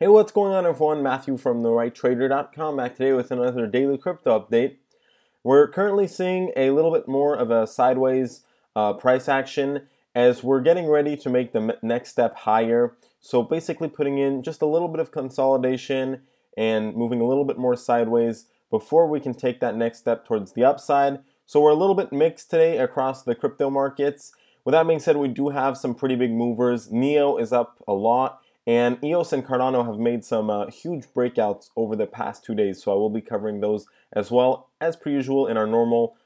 Hey, what's going on, everyone? Matthew from therighttrader.com back today with another daily crypto update. We're currently seeing a little bit more of a sideways price action as we're getting ready to make the next step higher. So basically putting in just a little bit of consolidation and moving a little bit more sideways before we can take that next step towards the upside. So we're a little bit mixed today across the crypto markets. With that being said, we do have some pretty big movers. Neo is up a lot. And EOS and Cardano have made some huge breakouts over the past 2 days, so I will be covering those as well as per usual in our normal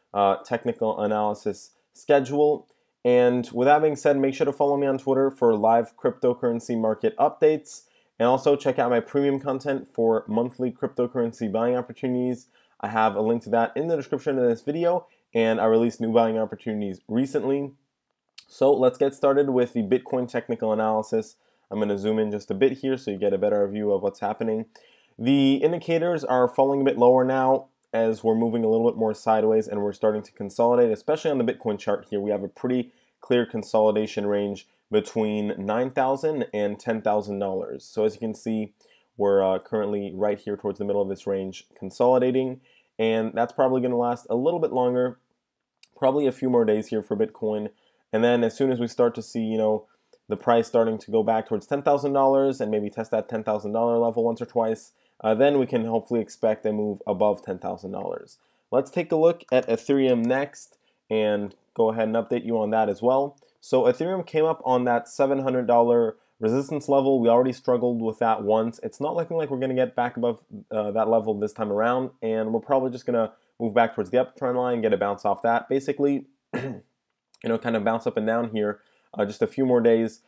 technical analysis schedule. And with that being said, make sure to follow me on Twitter for live cryptocurrency market updates, and also check out my premium content for monthly cryptocurrency buying opportunities. I have a link to that in the description of this video, and I released new buying opportunities recently. So let's get started with the Bitcoin technical analysis. I'm going to zoom in just a bit here so you get a better view of what's happening. The indicators are falling a bit lower now as we're moving a little bit more sideways and we're starting to consolidate, especially on the Bitcoin chart here. We have a pretty clear consolidation range between $9,000 and $10,000. So as you can see, we're currently right here towards the middle of this range consolidating, and that's probably going to last a little bit longer, probably a few more days here for Bitcoin. And then as soon as we start to see, the price starting to go back towards $10,000 and maybe test that $10,000 level once or twice, then we can hopefully expect a move above $10,000. Let's take a look at Ethereum next and go ahead and update you on that as well. So Ethereum came up on that $700 resistance level. We already struggled with that once. It's not looking like we're going to get back above that level this time around, and we're probably just going to move back towards the uptrend line, get a bounce off that. Basically, kind of bounce up and down here. Just a few more days.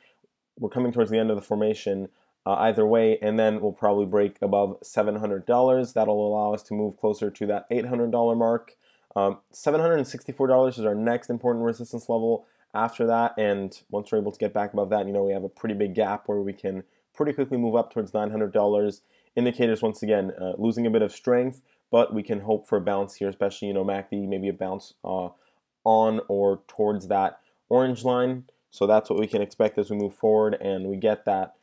We're coming towards the end of the formation either way, and then we'll probably break above $700. That'll allow us to move closer to that $800 mark. $764 is our next important resistance level after that, and once we're able to get back above that, we have a pretty big gap where we can pretty quickly move up towards $900. Indicators, once again, losing a bit of strength, but we can hope for a bounce here, especially, MACD, maybe a bounce on or towards that orange line. So that's what we can expect as we move forward and we get that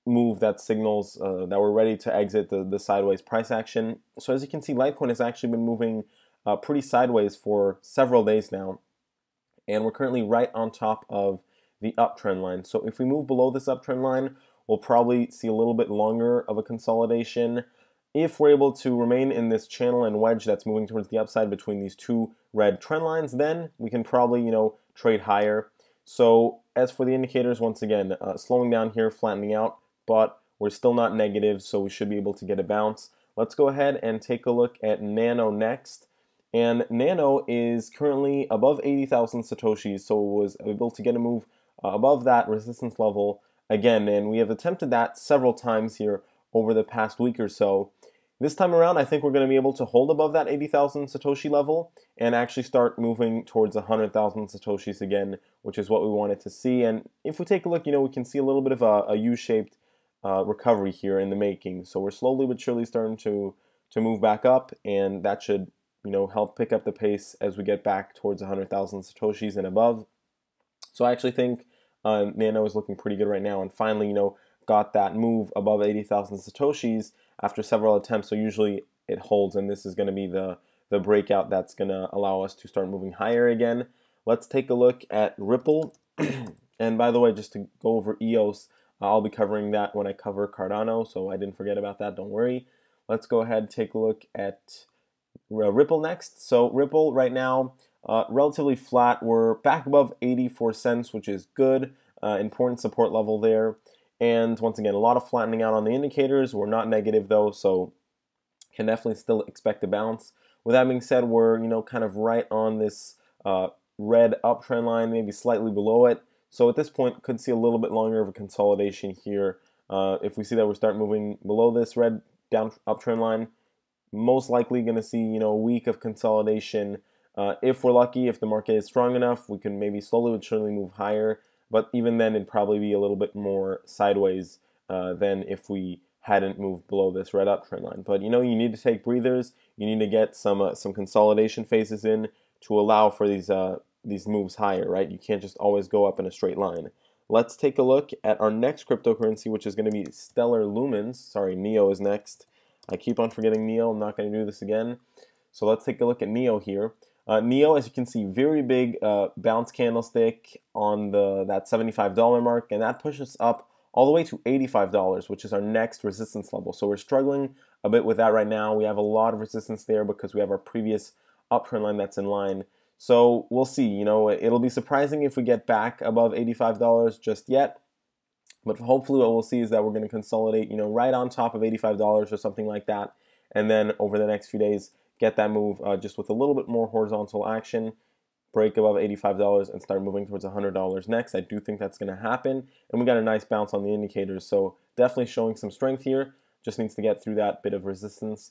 move that signals that we're ready to exit the sideways price action. So as you can see, Litecoin has actually been moving pretty sideways for several days now, and we're currently right on top of the uptrend line. So if we move below this uptrend line, we'll probably see a little bit longer of a consolidation. If we're able to remain in this channel and wedge that's moving towards the upside between these two red trend lines, then we can probably trade higher. So as for the indicators, once again, slowing down here, flattening out, but we're still not negative, so we should be able to get a bounce. Let's go ahead and take a look at Nano next. And Nano is currently above 80,000 Satoshis, so it was able to get a move above that resistance level again, and we have attempted that several times here over the past week or so. This time around, I think we're going to be able to hold above that 80,000 Satoshi level and actually start moving towards 100,000 Satoshis again, which is what we wanted to see. And if we take a look, we can see a little bit of a U-shaped recovery here in the making. So we're slowly but surely starting to move back up, and that should, help pick up the pace as we get back towards 100,000 Satoshis and above. So I actually think Nano is looking pretty good right now, and finally, got that move above 80,000 Satoshis after several attempts. So usually it holds, and this is going to be the breakout that's going to allow us to start moving higher again. Let's take a look at Ripple. And by the way, just to go over EOS, I'll be covering that when I cover Cardano, so I didn't forget about that, don't worry. Let's go ahead and take a look at Ripple next. So Ripple right now, relatively flat. We're back above 84 cents, which is good. Important support level there. And once again, a lot of flattening out on the indicators. We're not negative though, so can definitely still expect a bounce. With that being said, we're kind of right on this red uptrend line, maybe slightly below it. So at this point, could see a little bit longer of a consolidation here. If we see that we start moving below this red uptrend line, most likely going to see a week of consolidation. If we're lucky, if the market is strong enough, we can maybe slowly but surely move higher. But even then, it'd probably be a little bit more sideways than if we hadn't moved below this red uptrend line. But you need to take breathers. You need to get some consolidation phases in to allow for these moves higher, right? You can't just always go up in a straight line. let's take a look at our next cryptocurrency, which is going to be Stellar Lumens. Sorry, Neo is next. I keep on forgetting Neo. I'm not going to do this again. So let's take a look at Neo here. Neo, as you can see, very big bounce candlestick on that $75 mark, and that pushes up all the way to $85, which is our next resistance level. So we're struggling a bit with that right now. We have a lot of resistance there because we have our previous uptrend line that's in line. So we'll see. You know, it'll be surprising if we get back above $85 just yet. But hopefully what we'll see is that we're going to consolidate, you know, right on top of $85 or something like that. And then over the next few days, get that move just with a little bit more horizontal action, break above $85 and start moving towards $100 next. I do think that's going to happen. And we got a nice bounce on the indicators. So definitely showing some strength here. Just needs to get through that bit of resistance.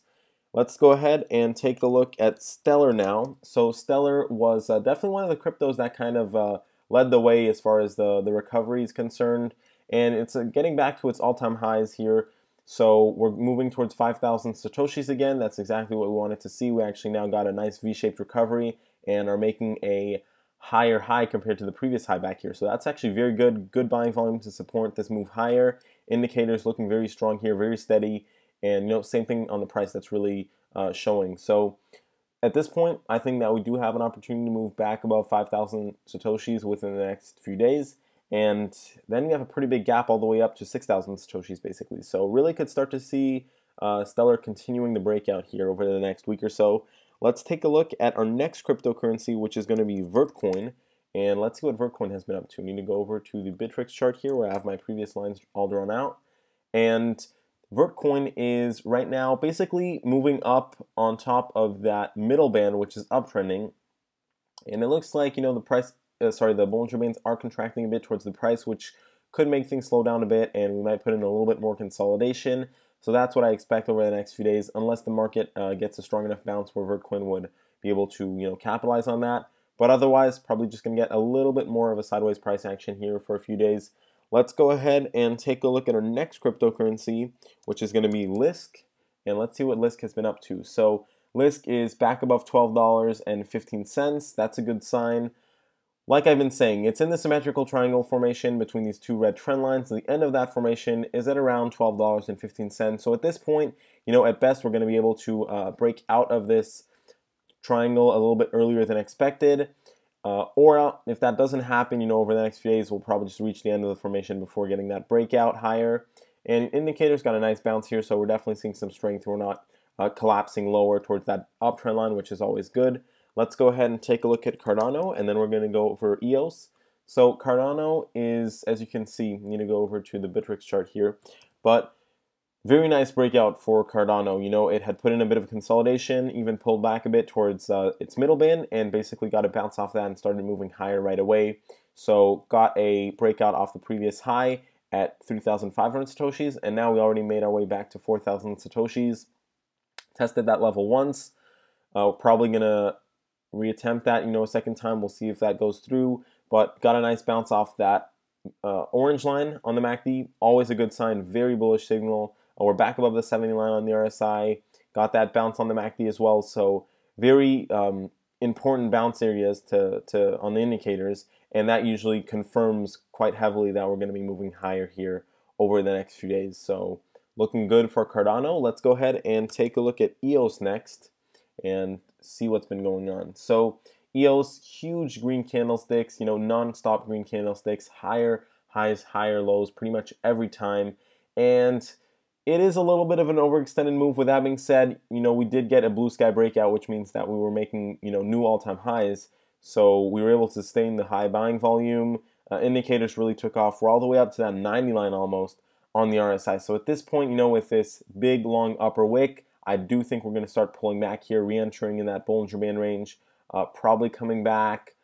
Let's go ahead and take a look at Stellar now. So Stellar was definitely one of the cryptos that kind of led the way as far as the recovery is concerned. And it's getting back to its all-time highs here. So we're moving towards 5,000 Satoshis again. That's exactly what we wanted to see. We actually now got a nice V-shaped recovery and are making a higher high compared to the previous high back here. So that's actually very good. Good buying volume to support this move higher. Indicators looking very strong here, very steady. And you know, same thing on the price that's really showing. So at this point, I think that we do have an opportunity to move back above 5,000 Satoshis within the next few days. And then we have a pretty big gap all the way up to 6,000 Satoshis basically. So really could start to see Stellar continuing the breakout here over the next week or so. Let's take a look at our next cryptocurrency, which is going to be Vertcoin. And let's see what Vertcoin has been up to. I need to go over to the Bittrex chart here where I have my previous lines all drawn out. And Vertcoin is right now basically moving up on top of that middle band, which is uptrending. And it looks like, you know, the price, the Bollinger Bands are contracting a bit towards the price, which could make things slow down a bit, and we might put in a little bit more consolidation. So that's what I expect over the next few days, unless the market gets a strong enough bounce where Vertcoin would be able to, you know, capitalize on that. But otherwise, probably just going to get a little bit more of a sideways price action here for a few days. Let's go ahead and take a look at our next cryptocurrency, which is going to be Lisk, and let's see what Lisk has been up to. So Lisk is back above $12.15. That's a good sign. Like I've been saying, it's in the symmetrical triangle formation between these two red trend lines. The end of that formation is at around $12.15. So at this point, you know, at best, we're going to be able to break out of this triangle a little bit earlier than expected. Or if that doesn't happen, you know, over the next few days, we'll probably just reach the end of the formation before getting that breakout higher. And indicators got a nice bounce here, so we're definitely seeing some strength. We're not collapsing lower towards that uptrend line, which is always good. Let's go ahead and take a look at Cardano, and then we're going to go over EOS. So Cardano is, as you can see, you need to go over to the Bittrex chart here, but very nice breakout for Cardano. You know, it had put in a bit of consolidation, even pulled back a bit towards its middle band, and basically got a bounce off that and started moving higher right away. So got a breakout off the previous high at 3,500 Satoshis, and now we already made our way back to 4,000 Satoshis. Tested that level once. Probably going to reattempt that, you know, a second time. We'll see if that goes through, but got a nice bounce off that orange line on the MACD. Always a good sign, very bullish signal. We're back above the 70 line on the RSI. Got that bounce on the MACD as well, so very important bounce areas to on the indicators, and that usually confirms quite heavily that we're going to be moving higher here over the next few days. So looking good for Cardano. Let's go ahead and take a look at EOS next and see what's been going on. So EOS, huge green candlesticks, you know, non-stop green candlesticks, higher highs, higher lows pretty much every time. And it is a little bit of an overextended move. With that being said, you know, we did get a blue sky breakout, which means that we were making, you know, new all-time highs. So we were able to sustain the high buying volume. Indicators really took off. We're all the way up to that 90 line almost on the RSI. So at this point, you know, with this big, long upper wick, I do think we're going to start pulling back here, re-entering in that Bollinger Band range, probably coming back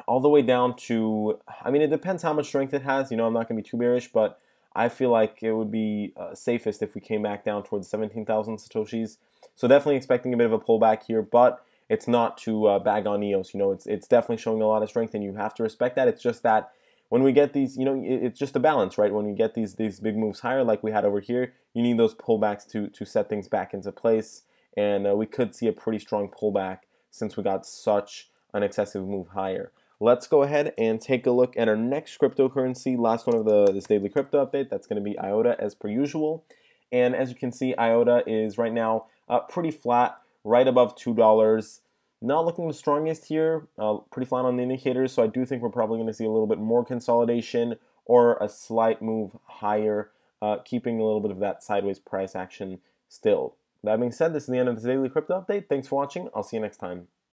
all the way down to, I mean, it depends how much strength it has. You know, I'm not going to be too bearish, but I feel like it would be safest if we came back down towards 17,000 Satoshis. So definitely expecting a bit of a pullback here, but it's not to bag on EOS. You know, it's definitely showing a lot of strength, and you have to respect that. It's just that when we get these, you know, it's just a balance, right? When we get these big moves higher like we had over here, you need those pullbacks to set things back into place. And we could see a pretty strong pullback since we got such an excessive move higher. let's go ahead and take a look at our next cryptocurrency, last one of this daily crypto update. That's going to be Iota as per usual. And as you can see, Iota is right now pretty flat, right above $2. Not looking the strongest here, pretty flat on the indicators, so I do think we're probably going to see a little bit more consolidation or a slight move higher, keeping a little bit of that sideways price action still. That being said, this is the end of this daily crypto update. Thanks for watching. I'll see you next time.